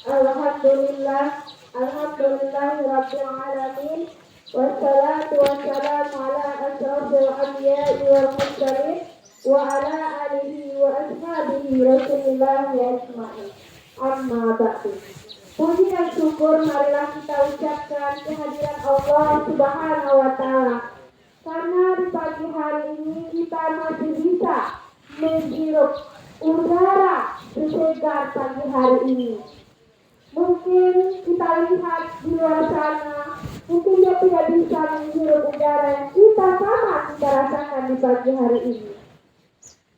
Alhamdulillah, Alhamdulillahirabbil alamin. Wassalatu wassalamu ala asyrafil anbiya'i wal mursalin wa ala alihi wa ashabihi Rasulillah ajmain. Amma ba'du. Puji dan syukur marilah kita ucapkan kehadiran Allah Subhanahu wa taala. Karena di pagi hari ini kita masih bisa menghirup udara segar pagi hari ini. Mungkin kita lihat di luar sana, mungkin dia tidak bisa menghirup udara yang kita rasakan di pagi hari ini.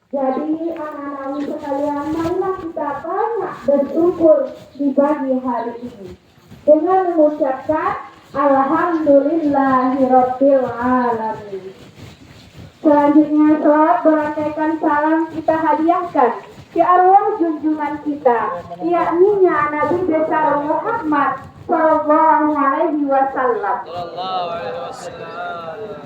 Jadi anak-anak sekalian, marilah kita banyak bersyukur di pagi hari ini dengan mengucapkan Alhamdulillahirabbil alamin. Selanjutnya selawat berangkaikan salam kita hadiahkan ke arwah junjungan kita, yakni Nabi besar Muhammad Sallallahu Alaihi Wasallam.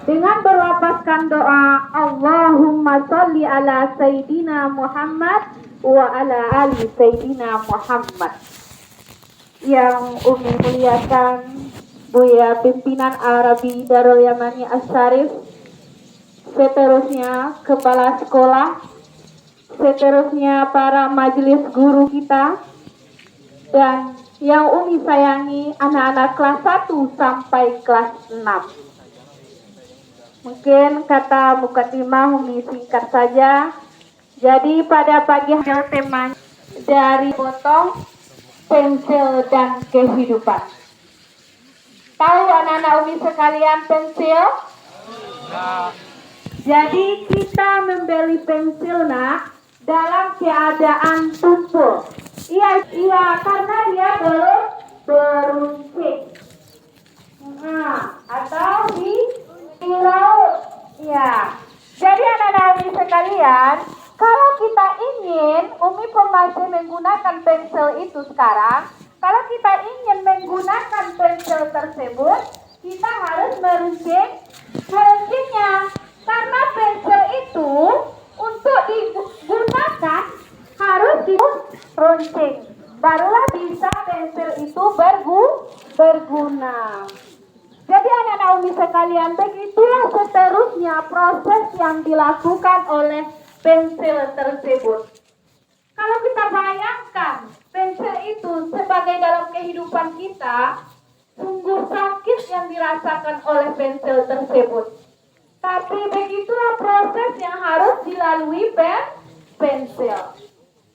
Dengan berlapaskan doa Allahumma sholli ala Sayyidina Muhammad wa ala ali Sayyidina Muhammad. Yang Umi muliakan Buya Pimpinan Arabi Darul Yamani Asy-Syarif, seterusnya Kepala Sekolah, seterusnya para majelis guru kita, dan yang Umi sayangi anak-anak kelas 1 sampai kelas 6. Mungkin kata mukadimah Umi singkat saja. Jadi pada pagi hari tema dari potong, pensil dan kehidupan. Tahu anak-anak Umi sekalian pensil? Jadi kita membeli pensil dalam keadaan tumpul. Iya, karena dia belum beruncing. Atau di laut. Ya. Jadi anak-anak Umi sekalian, kalau kita ingin, Umi masih menggunakan pensil itu sekarang. Kalau kita ingin menggunakan pensil tersebut, kita harus meruncingnya. Karena pensil itu untuk digunakan harus diruncing. Barulah bisa pensil itu berguna. Jadi anak-anak Umi sekalian, begitulah seterusnya proses yang dilakukan oleh pensil tersebut. Kalau kita bayangkan pensil itu sebagai dalam kehidupan kita, sungguh sakit yang dirasakan oleh pensil tersebut. Tapi begitulah proses yang harus dilalui pensil.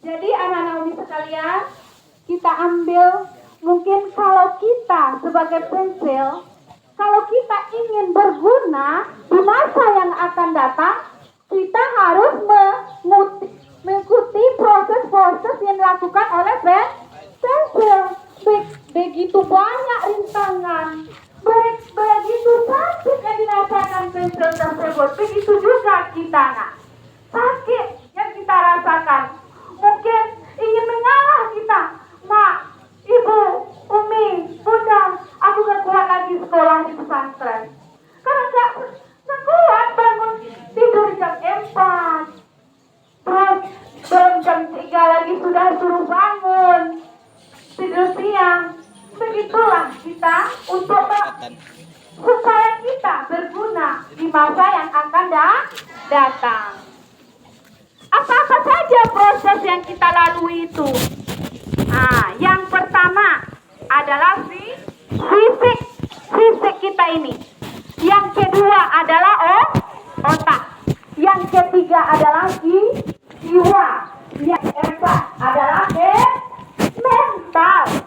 Jadi anak-anak Umi sekalian, kita ambil, mungkin kalau kita sebagai pensil, kalau kita ingin berguna di masa yang akan datang, kita harus mengikuti proses-proses yang dilakukan oleh pensil. Begitu banyak rintangan, begitu sakit yang dirasakan pensil tersebut. Begitu juga kita sakit yang kita rasakan. Mungkin ingin mengalah kita, Mak, Ibu, Umi, Bunda, aku gak kuat lagi sekolah di pesantren. Karena gak kuat bangun tidur jam 4. Terus belum jam 3 lagi sudah suruh bangun, tidur siang. Begitulah kita untuk supaya kita berguna di masa yang akan datang. Apa-apa saja proses yang kita lalui itu. Yang pertama adalah fisik kita ini. Yang kedua adalah otak. Yang ketiga adalah jiwa. Yang keempat adalah mental.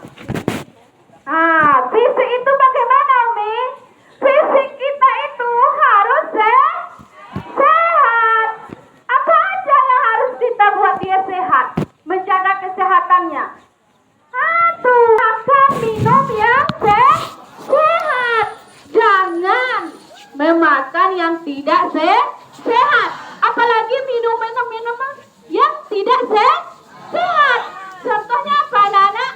Fisik itu bagaimana, Umi? Fisik kita itu harus sehat. Apa aja yang harus kita buat dia sehat? Menjaga kesehatannya. Makan minum yang sehat. Jangan memakan yang tidak sehat. Apalagi minuman yang tidak sehat. Contohnya apa, anak-anak?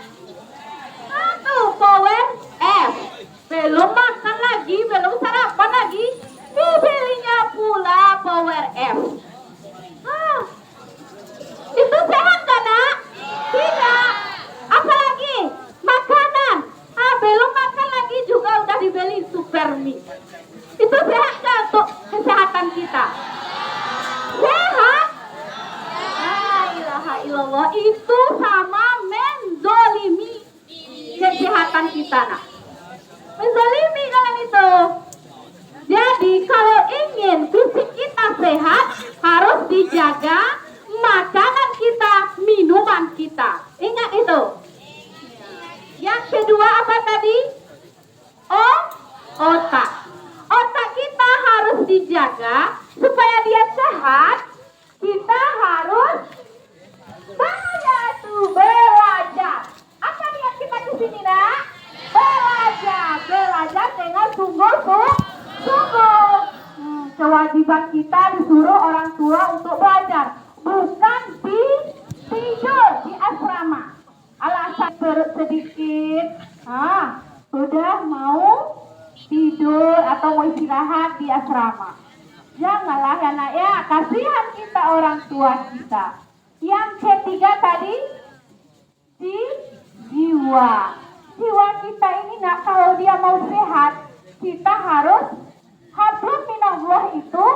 Power F. Belum makan lagi, belum sarapan lagi, dibelinya pula Power F. Itu sehat kan, Nak? Tidak. Apalagi hipertermi. Itu sehat nggak untuk kesehatan kita? Sehat? La ilaha illallah, itu sama menzolimi kesehatan kita. Nah, menzolimi kalian itu. Jadi kalau ingin fisik kita sehat, harus dijaga makanan kita, minuman kita. Ingat itu. Yang kedua apa tadi? Otak. Otak kita harus dijaga supaya dia sehat. Kita harus belajar. Apa niat kita di sini, nak? Belajar dengan sungguh-sungguh. Kewajiban kita disuruh orang tua untuk belajar, bukan tidur di asrama. Alasan perut sedikit, sudah mau tidur atau mau istirahat di asrama. Janganlah ya nak ya, kasihan kita orang tua kita. Yang ketiga tadi, jiwa. Jiwa kita ini nak, kalau dia mau sehat, kita harus hablum minallah itu.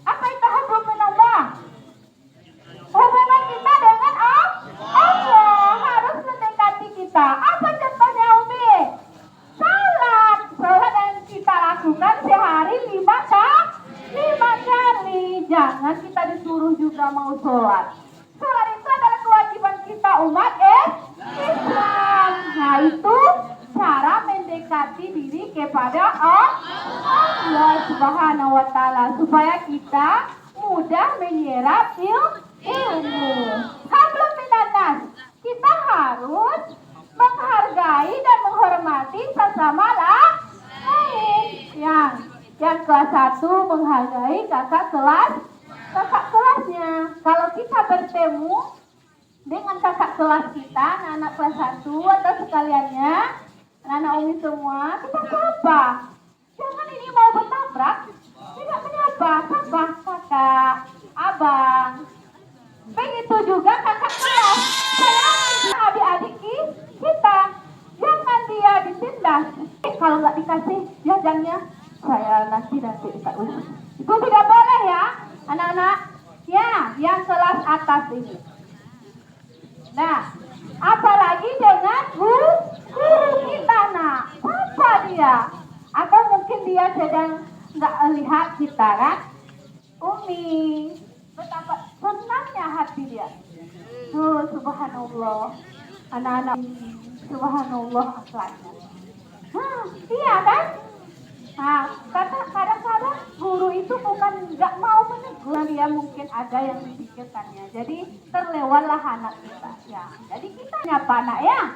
Apa itu hablum minallah? Hubungan kita dengan Allah harus mendekati kita. Apa contohnya Umi? Salat yang kita lakukan sehari 5 kali. Jangan kita disuruh juga mau sholat. Sholat itu adalah kewajiban kita umat Islam. Nah itu cara mendekati diri kepada Allah Subhanahu wa Ta'ala, supaya kita mudah menyerap ilmu. Hablum minannas, kita harus menghargai dan menghormati sesama lain. Yang kelas 1 menghargai kakak kelasnya. Kalau kita bertemu dengan kakak kelas kita, anak-anak kelas 1 atau sekaliannya, anak-anak Umi semua, kita sapa. Jangan ini mau bertabrak, tidak menyapa, sapa kakak, abang. Begitu juga kakak kelas. Saya adik-adik kita, jangan dia ditindas. Kalau nggak dikasih jajannya, saya nanti dekat Umi. Itu tidak boleh ya, anak-anak. Ya, yang kelas atas ini. Nah, apalagi dengan guru kita, nak. Apa dia? Atau mungkin dia sedang nggak lihat kita, kan? Umi, betapa senangnya hati dia. Subhanallah, anak-anak ini, subhanallah akhlaknya. Iya kan? Kadang-kadang guru itu bukan nggak mau menegur, dia mungkin ada yang dipikirkannya. Jadi terlewatlah anak kita. Ya, jadi kita nyapa anak ya.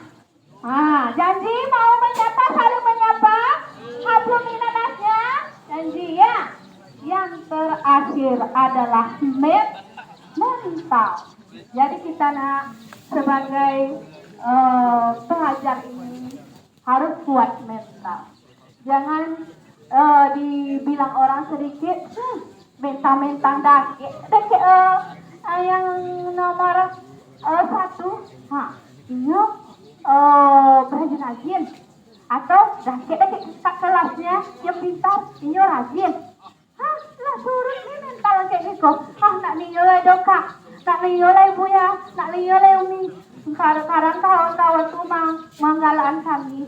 Janji mau menyapa, saling menyapa. Hablum minannasnya, janji ya. Yang terakhir adalah mental. Jadi kita nak sebagai pelajar ini harus kuat mental. Jangan dibilang orang sedikit, mentang-mentang dake yang nomor 1, inyo rajin-rajin, atau dake kakak kelasnya yang pintar, inyo rajin. Lah turun nih mental kayak gitu. Nak niyolai doka, nak niyolai buya, nak niyolai umi. Kadang-kadang kawan-kawan tuh menggalaan kami.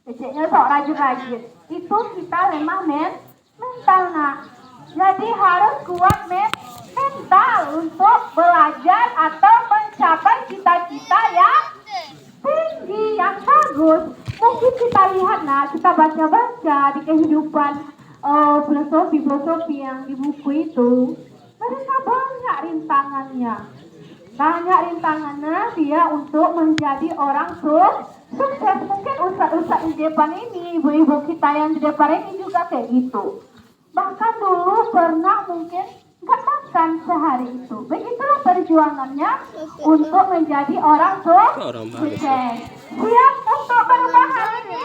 Kecilnya sok rajin-rajin. Itu kita lemah mental, nak. Jadi harus kuat mental untuk belajar atau mencapai cita-cita yang tinggi, yang bagus. Mungkin kita lihat, nak, kita baca-baca di kehidupan filosofi yang di buku itu. Mereka banyak rintangannya. Dia untuk menjadi orang sukses. Mungkin ustaz-ustaz di depan ini, ibu-ibu kita yang di depan ini juga kayak gitu. Bahkan dulu pernah mungkin nggak makan sehari itu. Begitulah perjuangannya untuk menjadi orang sukses. Siap untuk berubah hari ini?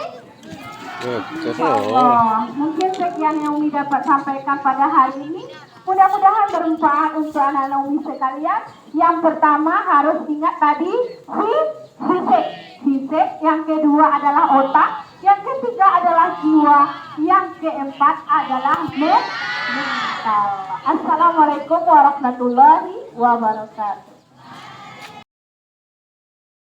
Mungkin sekian yang Umi dapat sampaikan pada hari ini. Mudah-mudahan bermanfaat untuk anak-anak Umi sekalian. Yang pertama harus ingat tadi fisik. Yang kedua adalah otak. Yang ketiga ketiga adalah jiwa, yang keempat adalah mental. Assalamualaikum warahmatullahi wabarakatuh.